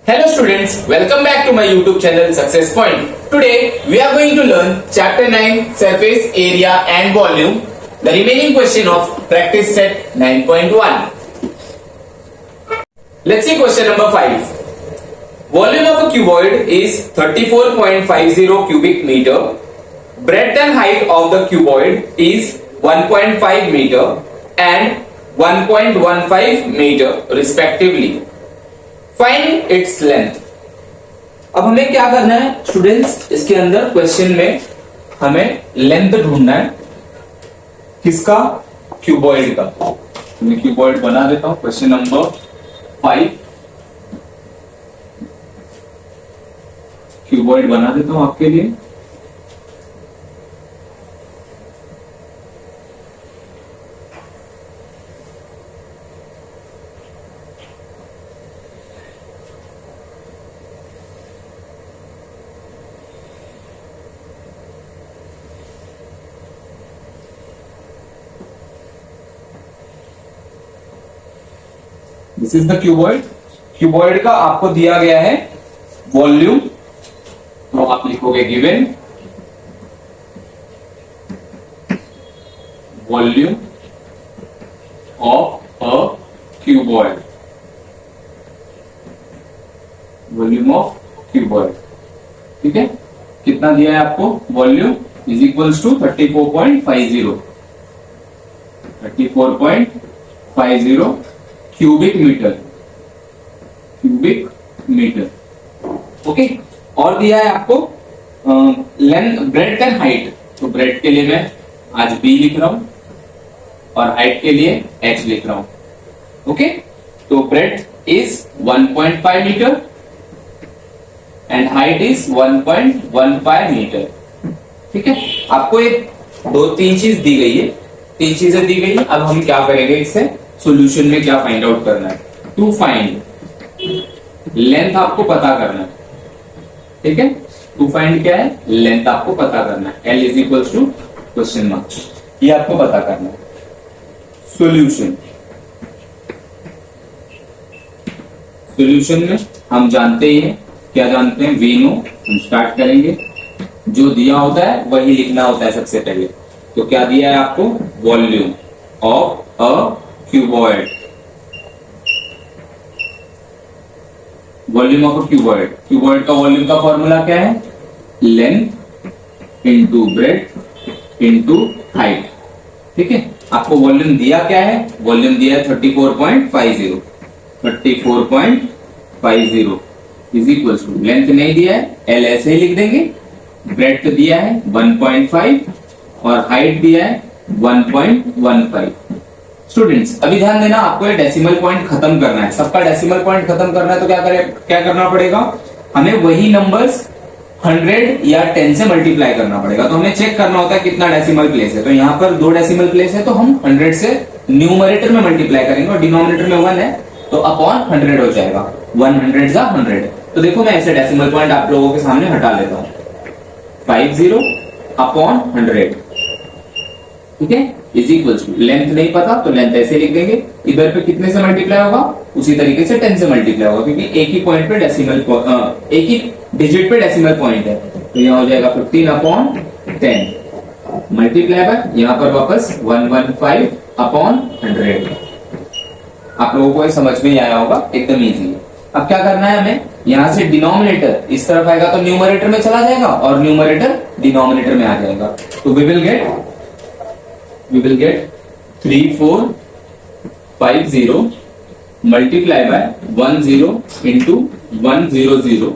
Hello students, welcome back to my YouTube channel Success Point. Today we are going to learn chapter 9 surface area and volume, the remaining question of practice set 9.1. Let's see question number 5. Volume of a cuboid is 34.50 cubic meter. Breadth and height of the cuboid is 1.5 meter and 1.15 meter respectively. Find its length. अब हमें क्या करना है students, इसके अंदर question में हमें length ढूंढना है किसका, क्यूबॉइड का। मैं क्यूबॉइड बना देता हूं। क्वेश्चन नंबर 5 क्यूबॉइड बना देता हूं आपके लिए। This is the cuboid. Cuboid का आपको दिया गया है वॉल्यूम, तो आप लिखोगे given volume of a cuboid, volume of cuboid. ठीक है, कितना दिया है आपको? Volume is equals to 34.50 cubic metre, cubic metre. Okay, और दिया है आपको लेंथ, ब्रेड्थ एंड हाइट। तो ब्रेड्थ के लिए मैं आज b लिख रहा हूं और हाइट के लिए h लिख रहा हूं। ओके, तो breadth is 1.5 metre and height is 1.15 metre. ठीक है, आपको एक दो तीन चीज दी गई है, तीन चीजें दी गई है। अब हम क्या करेंगे, इससे सॉल्यूशन में क्या फाइंड आउट करना है। टू फाइंड लेंथ आपको पता करना है। ठीक है, टू फाइंड क्या है? लेंथ आपको पता करना है। L is equals to question mark, ये आपको पता करना है। सॉल्यूशन, सॉल्यूशन में हम जानते ही हैं, क्या जानते हैं? We know. हम स्टार्ट करेंगे, जो दिया होता है वही लिखना होता है सबसे पहले। तो क्या दिया है आपको? Volume of a cuboid, volume of a cuboid. Cuboid का वॉल्यूम का फॉर्मूला क्या है? Length into breadth into height. ठीक है, आपको वॉल्यूम दिया क्या है? वॉल्यूम दिया है 34.50, 34.50 इज इक्वल टू, लेंथ नहीं दिया है, एल ऐसे ही लिख देंगे। ब्रेड्थ दिया है 1.5 और हाइट दिया है 1.15। स्टूडेंट्स अभी ध्यान देना, आपको ये डेसिमल पॉइंट खत्म करना है, सबका डेसिमल पॉइंट खत्म करना है। तो क्या करना पड़ेगा? हमें वही नंबर्स 100 या 10 से मल्टीप्लाई करना पड़ेगा। तो हमें चेक करना होता है कितना डेसिमल प्लेस है। तो यहाँ पर 2 डेसिमल प्लेस है, तो हम 100 से न्यूमरेटर में मल्टीप्लाई करेंगे और डिनोमिनेटर में 1 है, तो अपॉन 100 हो जाएगा। 100 जा 100। तो देखो मैं ऐसे डेसिमल पॉइंट आप लोगों के सामने हटा लेता हूं। 50 अपॉन 100। ठीक है, इज इक्वल्स टू, लेंथ नहीं पता तो लेंथ ऐसे लिख देंगे। इधर पे कितने से मल्टीप्लाई होगा? उसी तरीके से 10 से मल्टीप्लाई होगा, क्योंकि एक ही पॉइंट पे डेसिमल, एक ही डिजिट पे डेसिमल पॉइंट है। तो यहाँ हो जाएगा 15 अपॉन 10 मल्टीप्लाई बाय, यहाँ पर वापस 115 अपॉन 100। आप लोगों को ये समझ में आया होगा, एकदम इजी। अब क्या करना है हमें? यहां से डिनोमिनेटर इस तरफ आएगा तो न्यूमरेटर में चला जाएगा और न्यूमरेटर डिनोमिनेटर में आ जाएगा। तो we will get 3450 multiply by 10 into 100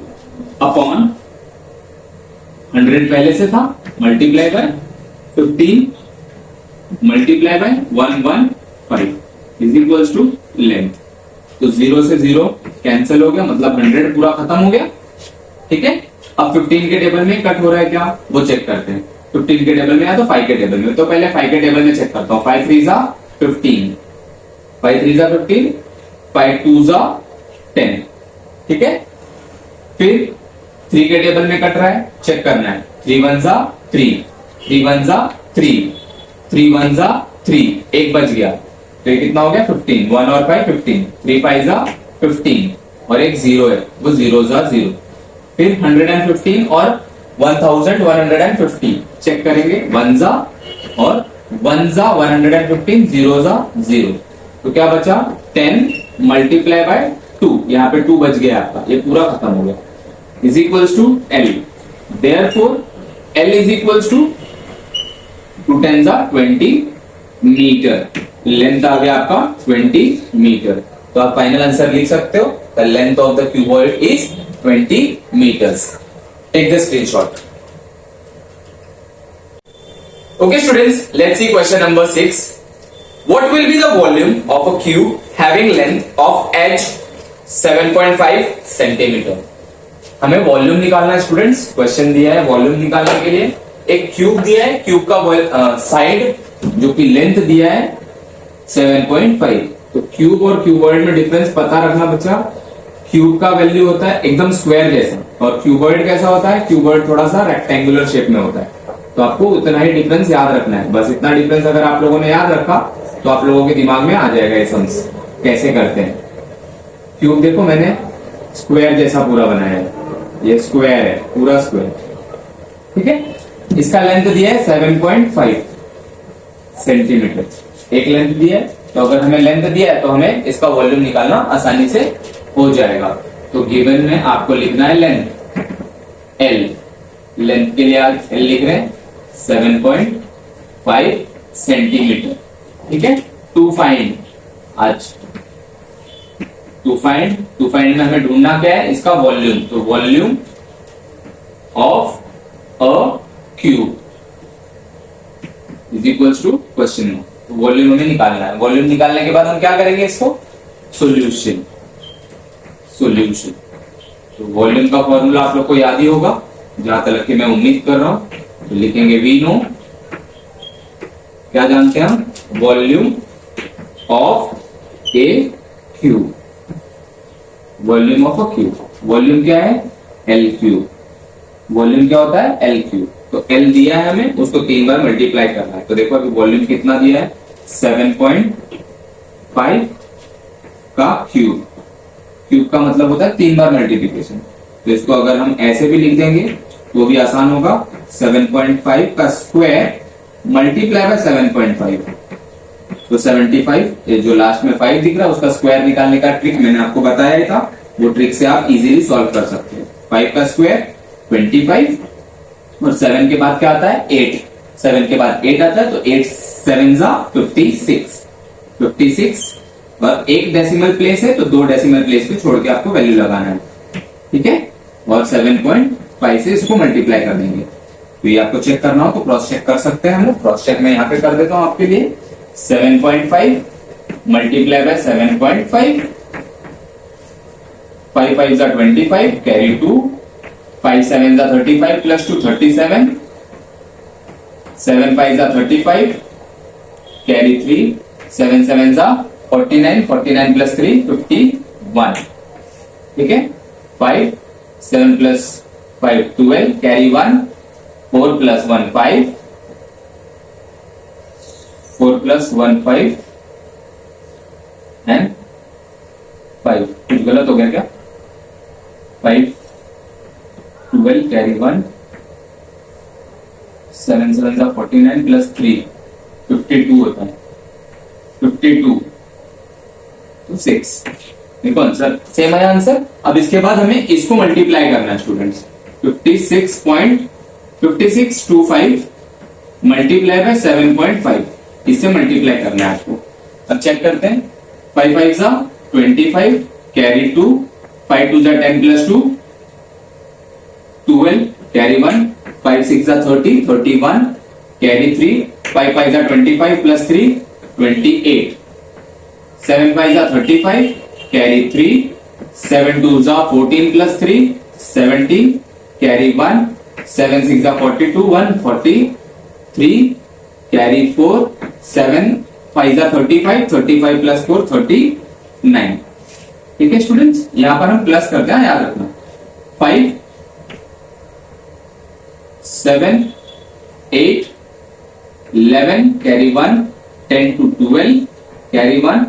upon 100 पहले से था, multiply by 15 multiply by 115 is equals to length. तो 0 से 0 कैंसिल हो गया, मतलब 100 पूरा खत्म हो गया। ठीक है, अब 15 के टेबल में कट हो रहा है क्या, वो चेक करते हैं। 15 के टेबल में है तो 5 के टेबल में, तो पहले 5 के टेबल में चेक करता हूं। 5 3 जा 15, 5 3 जा 15, 5 2 जा 10। ठीक है, फिर 3 के टेबल में कट रहा है, चेक करना है। 3 1 जा 3, 3 1 जा 3, 3 1 जा 3, एक बच गया। तो ये कितना हो गया 15, 1 और 5 15, 3 5 जा 15 और एक 0 है, वो 0 जा 0। फिर 115 और 1150 चेक करेंगे, 1 जा और 1 जा 115, 0 जा 0, तो क्या बचा 10 मल्टीप्लाई बाय 2, यहाँ पे 2 बच गया आपका, ये पूरा खत्म हो गया, is equals to L। Therefore L is equals to 2 10 जा 20 मीटर, लेंथ आ गया आपका 20 मीटर। तो आप फाइनल आंसर लिख सकते हो, the length of the cuboid is 20 meters. Take the screenshot. Okay students, let's see question number 6. What will be the volume of a cube having length of h 7.5 centimeter? हमें volume निकालना है students, question दिया है volume निकालने के लिए। एक cube दिया है, क्यूब का साइड जो कि लेंथ दिया है 7.5। तो क्यूब और क्यूबॉइड में डिफरेंस पता रखना बच्चा। क्यूब का वैल्यू होता है एकदम स्क्वायर जैसा, और क्यूबॉइड कैसा होता है, क्यूबॉइड थोड़ा सा रेक्टेंगुलर शेप में होता है। तो आपको उतना ही डिफरेंस याद रखना है, बस इतना डिफरेंस अगर आप लोगों ने याद रखा तो आप लोगों के दिमाग में आ जाएगा ये सम्स कैसे करते हैं। क्यूब देखो मैंने स्क्वायर जैसा पूरा बनाया है, ये स्क्वायर है, पूरा स्क्वायर, ठीक है। इसका लेंथ दिया है 7.5 सेंटीमीटर, एक लेंथ दिया है। तो अगर हमें लेंथ दिया है तो हमें इसका वॉल्यूम निकालना आसानी से हो जाएगा। तो गिवन में आपको लिखना है लेंथ L, लेंथ के लिए आप L लिख रहे हैं 7.5 सेंटीमीटर, ठीक है। टू फाइंड में हमें ढूंढना क्या है, इसका वॉल्यूम। तो volume of a cube is equals to question में, तो वॉल्यूम हमें निकालना है। वॉल्यूम निकालने के बाद हम क्या करेंगे, इसको सॉल्यूशन। तो वॉल्यूम का फॉर्मूला आप लोग को याद ही होगा, जहां तक कि मैं उम्मीद कर रहा हूं। तो लिखेंगे वी नो, क्या जानते हैं हम, volume of A cube. Volume of a cube, volume क्या है L क्यूब। वॉल्यूम क्या होता है L क्यूब। तो L दिया है हमें, उसको 3 बार मल्टीप्लाई करना है। तो देखो अभी वॉल्यूम कितना दिया है, 7.5 का क्यूब। क्यूब का मतलब होता है 3 बार मल्टीप्लिकेशन। तो इसको अगर हम ऐसे भी लिख देंगे तो भी आसान होगा, 7.5 का स्क्वायर मल्टीप्लाई बाय 7.5, तो 75। ये जो लास्ट में 5 दिख रहा है उसका स्क्वायर निकालने का ट्रिक मैंने आपको बताया ही था, वो ट्रिक से आप इजीली सॉल्व कर सकते हैं। 5 का स्क्वायर 25 और 7 के बाद क्या आता है 8, 7 के बाद 8 आता है, तो 8 7 जा 56 और एक डेसिमल प्लेस है तो 2 डेसिमल प्लेस पे छोड़ के आपको वैल्यू लगाना है, ठीक है। और 7.5 से इसको मल्टीप्लाई कर देंगे। तो ये आपको चेक करना हो तो क्रॉस चेक कर सकते हैं हम लोग। क्रॉस चेक मैं यहाँ पे कर देता हूँ आपके लिए। 7.5 मल्टीप्लाई बाय 7.5, 5 5 जा 25, कैरी 2, 5 7 जा 35 प्लस 2 37, 7 5 जा 35, कैरी 3, 7 7 जा 49, 49 प्लस 3 51, ठीक है। 5 7 plus 5 12, carry 1, 4 plus 1 5, 4 plus 1 5 and 5। कुछ गलत हो गया क्या, 5 12 कैरी 1, 7 7 जा 49 प्लस 3 52 होता है, 52 तो 6। देखो आंसर सेम है आंसर। अब इसके बाद हमें इसको मल्टीप्लाई करना है स्टूडेंट्स। 56.5625 मल्टीप्लाई बाय 7.5, इससे मल्टीप्लाई करना है आपको। अब चेक करते हैं, 5 5 जा 25, कैरी 2, 5 2 जा 10 प्लस 2 12, कैरी 1, 5 6 जा 30 31, कैरी 3, 5 5 जा 25 प्लस 3 28, 7 5 जा 35, कैरी 3, 7 2 जा 14 प्लस 3 17, कैरी 1, 7 6 जा 42 1 43, कैरी 4, 7 5 जा 35 35 प्लस 4 39, ठीक है स्टूडेंट्स। यहां पर हम प्लस करते हैं, याद रखना। 5 7 8 11, कैरी 1, 10 to 12, कैरी 1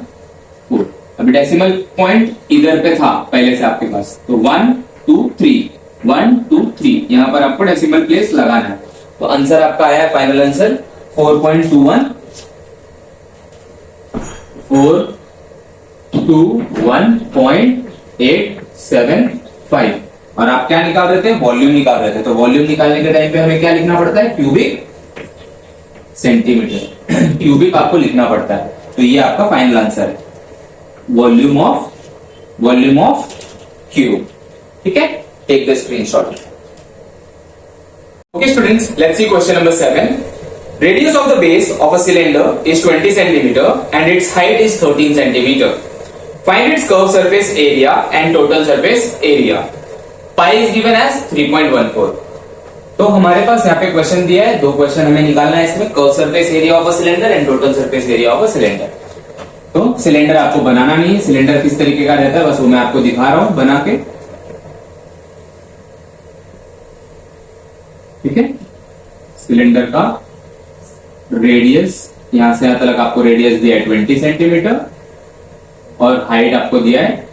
4। अभी डेसिमल पॉइंट इधर पे था पहले से आपके पास, तो 1 2 3 1 2 3 यहां पर आपको डेसिमल प्लेस लगाना है। तो आंसर आपका आया है फाइनल आंसर 4.21 421.875। और आप क्या निकाल रहे थे? वॉल्यूम निकाल रहे थे। तो वॉल्यूम निकालने के टाइम पे हमें क्या लिखना पड़ता है? क्यूबिक सेंटीमीटर क्यूबिक आपको लिखना पड़ता है। तो ये आपका फाइनल आंसर है, वॉल्यूम ऑफ क्यूब। ठीक है, take the screenshot. Okay students, let's see question number 7. Radius of the base of a cylinder is 20 centimeter and its height is 13 centimeter. Find its curved surface area and total surface area. Pi is given as 3.14. तो हमारे पास यहाँ पे question दिया है, दो question हमें निकालना है इसमें, curve surface area of a cylinder and total surface area of a cylinder. तो सिलेंडर आपको बनाना नहीं है, सिलेंडर किस तरीके का रहता है बस वो मैं आपको दिखा रहा हूं बना के। ठीक है, सिलेंडर का रेडियस यहां से यहां तक आपको रेडियस दिया है 20 सेंटीमीटर और हाइट आपको दिया है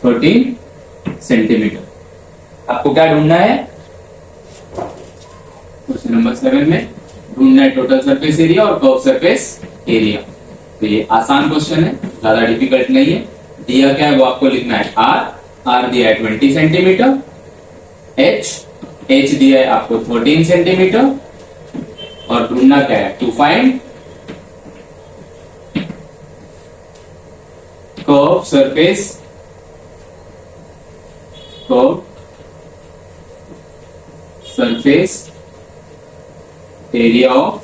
13 सेंटीमीटर। आपको क्या ढूंढना है? क्वेश्चन नंबर 7 में ढूंढना है टोटल सरफेस एरिया और कर्व सरफेस एरिया। तो ये आसान क्वेश्चन है, ज्यादा डिफिकल्ट नहीं है। दिया क्या है वो आपको लिखना है आर दिया है 20 सेंटीमीटर, एच दिया है आपको 13 सेंटीमीटर और ढूंढना क्या है? To find curve surface area of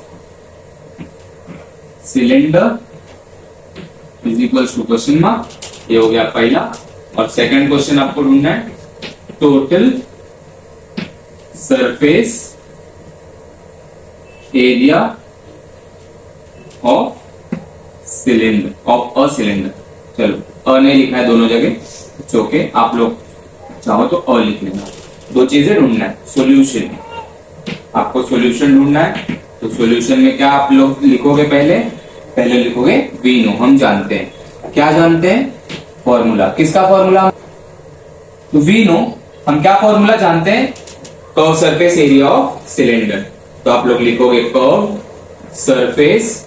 cylinder is equals to question mark. ये हो गया पहला। और सेकंड क्वेश्चन आपको ढूंढना है total surface area of cylinder of a cylinder. चलो अ नहीं लिखा है दोनों जगह, ओके, आप लोग चाहो तो अ लिख लेना। दो चीजें ढूंढना है, सॉल्यूशन, आपको सॉल्यूशन ढूंढना है। तो सॉल्यूशन में क्या आप लोग लिखोगे? पहले लिखोगे वी नो, हम जानते हैं। क्या जानते हैं? फॉर्मूला। किसका फॉर्मूला? तो वी नो, हम क्या फॉर्मूला जानते हैं? Curve surface area of cylinder. तो आप लोग लिखोगे कर्व सरफेस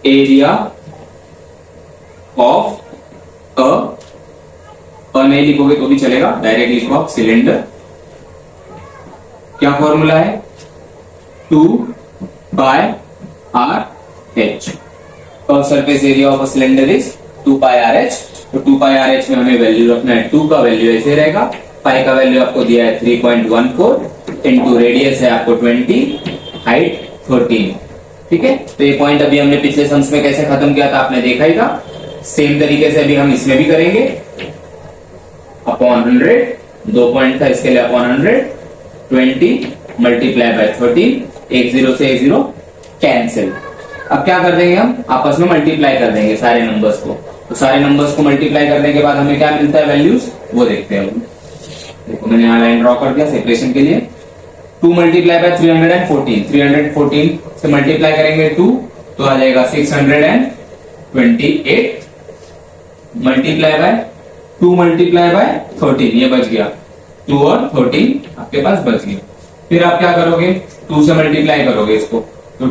एरिया ऑफ अ नहीं लिखोगे तो भी चलेगा, डायरेक्ट लिखो आप सिलेंडर। क्या फॉर्मूला है? 2 pi R H. Curve surface area of a cylinder is 2 pi R H. तो 2 पाई आर एच में हमें वैल्यू रखना है, 2 का वैल्यू ऐसे रहेगा, पाई का वैल्यू आपको दिया है 3.14 इंटू रेडियस है आपको 20, हाइट 13। ठीक है, तो ये पॉइंट अभी हमने पिछले सम्स में कैसे खत्म किया था आपने देखा ही था। सेम तरीके से अभी हम इसमें भी करेंगे। अपॉन 100, 2 पॉइंट था इसके लिए अपॉन 100, 20 मल्टीप्लाई बाय 13, एक जीरो से एक जीरो कैंसिल। अब क्या कर देंगे? हम आपस में मल्टीप्लाई कर देंगे सारे नंबर्स को। तो सारे नंबर्स को मल्टीप्लाई करने के बाद हमें क्या मिलता है वैल्यूज, वो देखते हैं। देखो मैंने यहाँ लाइन ड्रॉ कर दिया सेपरेशन के लिए। 2 मल्टीप्लाई बाय 314, 314 से मल्टीप्लाई करेंगे 2 तो आ जाएगा 628 मल्टीप्लाई बाय 2 मल्टीप्लाई बाय 13, ये बच गया 2 और 13 आपके पास बच गया। फिर आप क्या करोगे? 2 से मल्टीप्लाई करोगे इसको, तो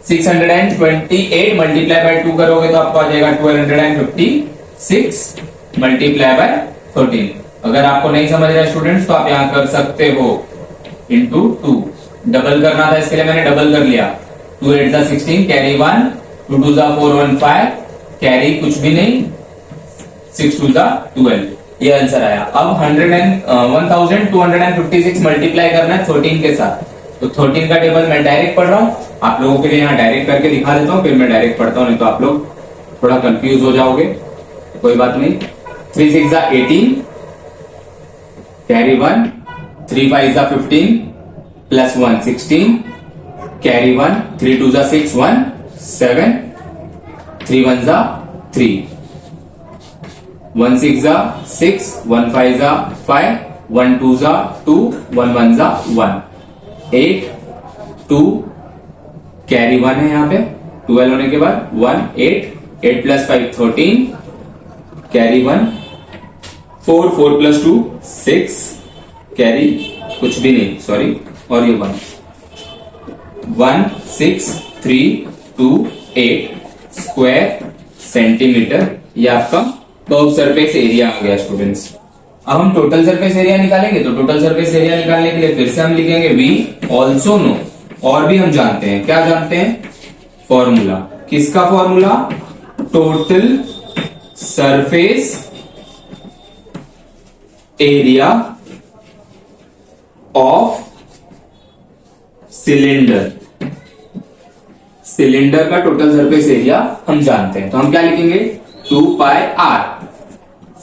628 मल्टीप्लाई बाय 2 करोगे तो आपको आ जाएगा 1256 मल्टीप्लाई बाय 13। अगर आपको नहीं समझ रहा है स्टूडेंट्स तो आप यहां कर सकते हो इंटू 2। डबल करना था इसके लिए मैंने डबल कर लिया। 2 8 जा 16 कैरी 1, 2 2 जा 4 1 5 कैरी कुछ भी नहीं, 6 2 जा 12। ये आंसर आया। अब 1256 मल्टीप्लाई करना है 13 के साथ। तो 13 का टेबल मैं डायरेक्ट पढ़ रहा हूं, आप लोगों के लिए यहाँ डायरेक्ट करके दिखा देता हूँ, फिर मैं डायरेक्ट पढ़ता हूँ, नहीं तो आप लोग थोड़ा कंफ्यूज हो जाओगे। कोई बात नहीं। 3 6 जा 18 कैरी 1, 3 5 जा 15 प्लस 1 16 कैरी 1, 3 2 जा 6 1 7 3 1 जा 3 1 6 जा 6 1 5 जा 5 1 2 जा 2 1 1 जा 1 8 2 कैरी 1 है यहाँ पे 12 होने के बाद 1 8 8 प्लस 5 13, कैरी 1, 4 4 प्लस 2 6, कैरी कुछ भी नहीं, सॉरी, और ये 1 1 6 3 2 8 स्क्वायर सेंटीमीटर। ये आपका कर्व सरफेस एरिया आ गया स्टूडेंट्स। अब हम टोटल सरफेस एरिया निकालेंगे, तो टोटल सरफेस एरिया निकालने के लिए फिर से हम लिखेंगे वी ऑल्सो नो, और भी हम जानते हैं, क्या जानते हैं, फॉर्मूला। किसका formula, total surface area of cylinder. Cylinder का टोटल सरफेस एरिया हम जानते हैं, तो हम क्या लिखेंगे 2 पाई आर,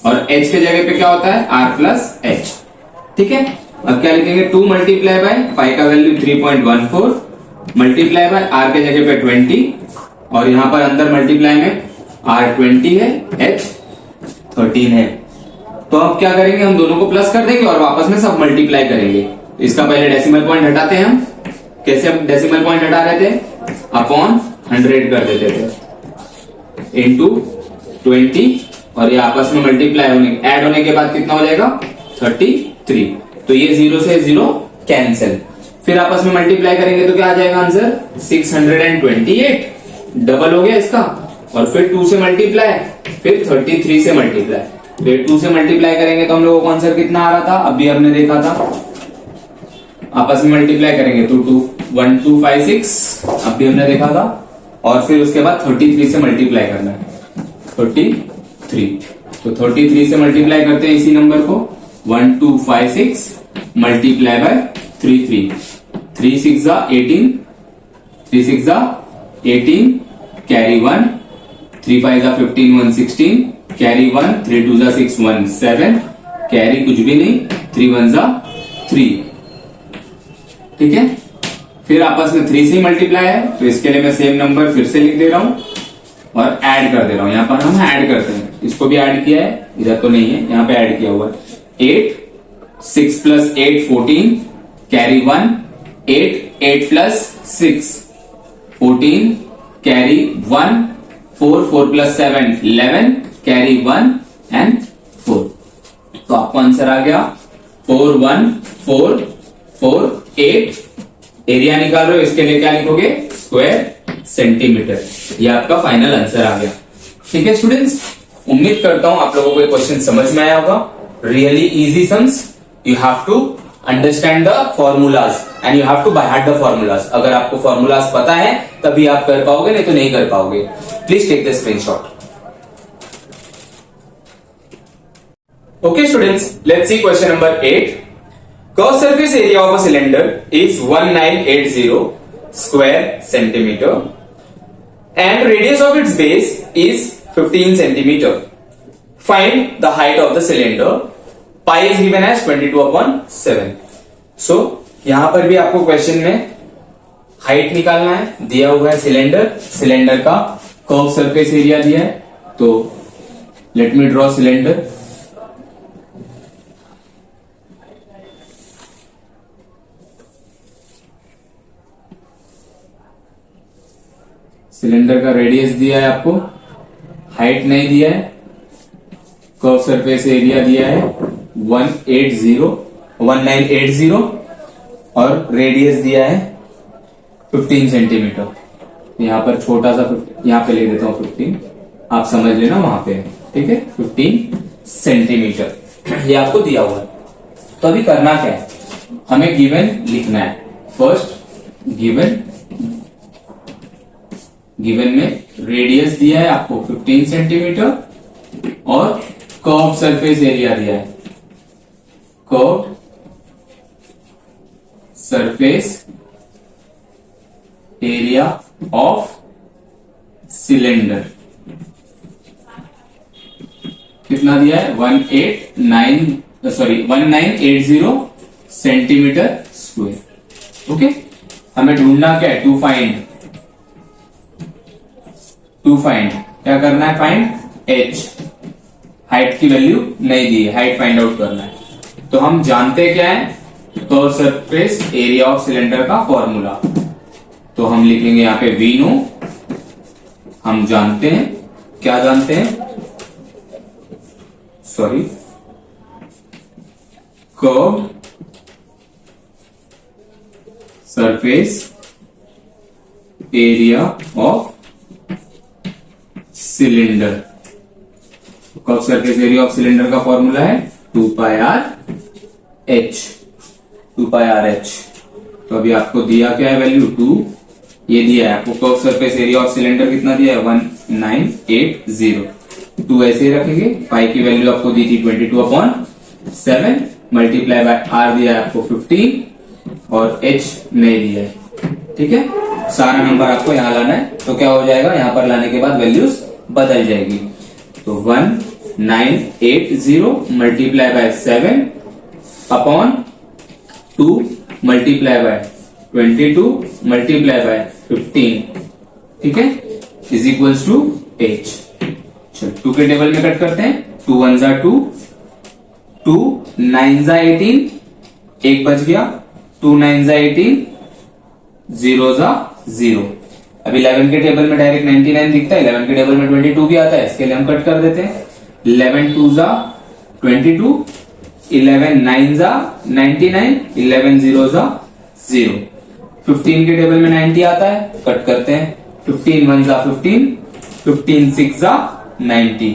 और h के जगह पे क्या होता है r प्लस एच। ठीक है, अब क्या लिखेंगे 2 मल्टीप्लाई बाय पाई का वैल्यू 3.14 मल्टीप्लाई बाय r के जगह पे 20, और यहां पर अंदर मल्टीप्लाई में r 20 है, h 13 है। तो अब क्या करेंगे, हम दोनों को प्लस कर देंगे और वापस में सब मल्टीप्लाई करेंगे। इसका पहले डेसिमल पॉइंट हटाते हैं हम। कैसे हम डेसिमल पॉइंट हटा रहे थे, अपॉन 100 कर देते थे, इंटू 20, और ये आपस में मल्टीप्लाई होने, ऐड होने के बाद कितना हो जाएगा 33। तो ये 0 से 0 कैंसिल, फिर आपस में मल्टीप्लाई करेंगे तो क्या आ जाएगा आंसर 628, डबल हो गया इसका, और फिर 2 से मल्टीप्लाई, फिर 33 से मल्टीप्लाई, फिर 2 से मल्टीप्लाई करेंगे तो हम लोगों को आंसर कितना आ रहा था, अभी हमने देखा था। आपस में मल्टीप्लाई करेंगे तो 1256, अभी हमने देखा था, और फिर उसके बाद 33 से मल्टीप्लाई करना है, 33, तो 33 से मल्टीप्लाई करते हैं इसी नंबर को, 1256 मल्टीप्लाई बाय 33, 3 6 जा 18, 3 6 जा 18, कैरी 1, 3 5 जा 15, 1 16, कैरी 1, 3 2 जा 6 1 7, कैरी कुछ भी नहीं, 3 1 जा 3। ठीक है, फिर आपस में 3 से मल्टीप्लाई है, तो इसके लिए मैं सेम नंबर फिर से लिख दे रहा हूं और ऐड कर दे रहा हूं। यहां पर हम ऐड करते हैं, इसको भी ऐड किया है, इधर तो नहीं है, यहां पे ऐड किया हुआ है। 8 6 plus 8 14, carry 1, 8 plus 6 14, carry 1, 4 4 plus 7 11, carry 1 and 4। तो आपको आंसर आ गया 4 1 4 4 8। एरिया निकाल रहे हो, इसके लिए क्या लिखोगे, स्क्वायर सेंटीमीटर। ये आपका फाइनल आंसर आ गया। ठीक है स्टूडेंट्स, उम्मीद करता हूं आप लोगों को ये क्वेश्चन समझ में आया होगा। Really easy sums, you have to understand the formulas and you have to by heart the formulas. अगर आपको फॉर्मूलाज पता है तभी आप कर पाओगे, नहीं तो नहीं कर पाओगे। Please take the screenshot. Okay students, let's see question number 8. Curved surface area of a cylinder is 1980 square centimeter and radius of its base is 15 centimeter. Find the height of the cylinder. Pi is given as 22/7. So यहां पर भी आपको question में height निकालना है, दिया हुआ है सिलेंडर, सिलेंडर का कर्व सरफेस एरिया दिया है। तो let me draw cylinder. Cylinder का रेडियस दिया है आपको, हाइट नहीं दिया है, कर्व सरफेस एरिया दिया है 1980 और रेडियस दिया है 15 सेंटीमीटर। यहां पर छोटा सा यहां पे ले देता हूं 15, आप समझ लेना वहां पे, ठीक है, 15 सेंटीमीटर ये आपको दिया हुआ है। तो अभी करना क्या है, हमें गिवन लिखना है। फर्स्ट गिवन में रेडियस दिया है आपको 15 सेंटीमीटर और कर्व सरफेस एरिया दिया है, curve surface area of cylinder कितना दिया है 1980 सेंटीमीटर स्क्वायर। ओके, हमें ढूंढना क्या है, टू फाइंड क्या करना है, फाइंड h। हाइट की वैल्यू नहीं दी है, हाइट फाइंड आउट करना है। तो हम जानते क्या है, curve surface area of cylinder का फॉर्मूला। तो हम लिखेंगे यहां पे वी नो, हम जानते हैं क्या जानते हैं, sorry, curved surface area of cylinder. Curve surface area of cylinder का फॉर्मूला है 2 पाई आर एच। तो अभी आपको दिया क्या है वैल्यू 2, ये दिया है आपको curve surface area of cylinder कितना दिया है 1980। 2 ऐसे रखेंगे, पाई की वैल्यू आपको दी थी 22/7 मल्टीप्लाई बाय आर दिया है आपको 15 और एच नहीं दिया है। ठीक है, सारा नंबर आपको यहां लाना है। तो क्या हो जाएगा, यहां पर लाने के बाद वैल्यूज बदल जाएगी। तो 1980 multiply by 7 upon 2 multiply by 22 multiply by 15, ठीक है, इज इक्वल्स टू एच। चलो 2 के टेबल में कट करते हैं। 2 1 जा 2, 2 9 जा 18, एक बच गया, 2 9 जा 18, 0 जा 0। अभी 11 के टेबल में डायरेक्ट 99 दिखता है, 11 के टेबल में 22 भी आता है, इसके लिए हम कट कर देते हैं। 11 2 जा 22, 11 9 जा 99, 11 0 जा 0। 15 के टेबल में 90 आता है, कट करते हैं। 15 1 जा 15, 15 6 जा 90।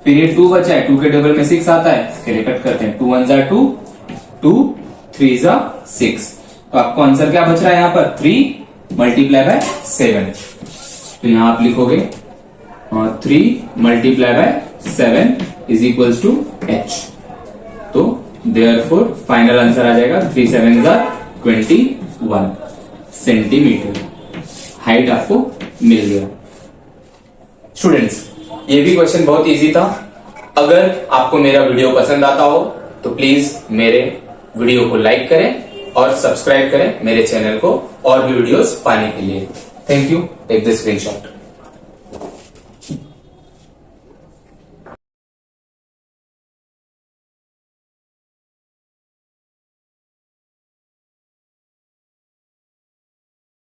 फिर ये 2 बचा है, 2 के टेबल में 6 आता है, इसके लिए कट करते हैं। 2 1 जा 2, 2 3 जा 6। तो आपको आंसर क्या बच रहा है यहाँ पर 3 मल्टीप्लाई बाय 7। तो यहां आप लिखोगे 3 multiply by 7 is equals to H. तो देयरफॉर फाइनल आंसर आ जाएगा 3 7 जा 21 सेंटीमीटर। हाइट आपको मिल गया। स्टूडेंट्स, ये भी क्वेश्चन बहुत इजी था। अगर आपको मेरा वीडियो पसंद आता हो तो प्लीज मेरे वीडियो को लाइक करें और सब्सक्राइब करें मेरे चैनल को और भी वीडियोस पाने के लिए। Thank you. Take the screenshot.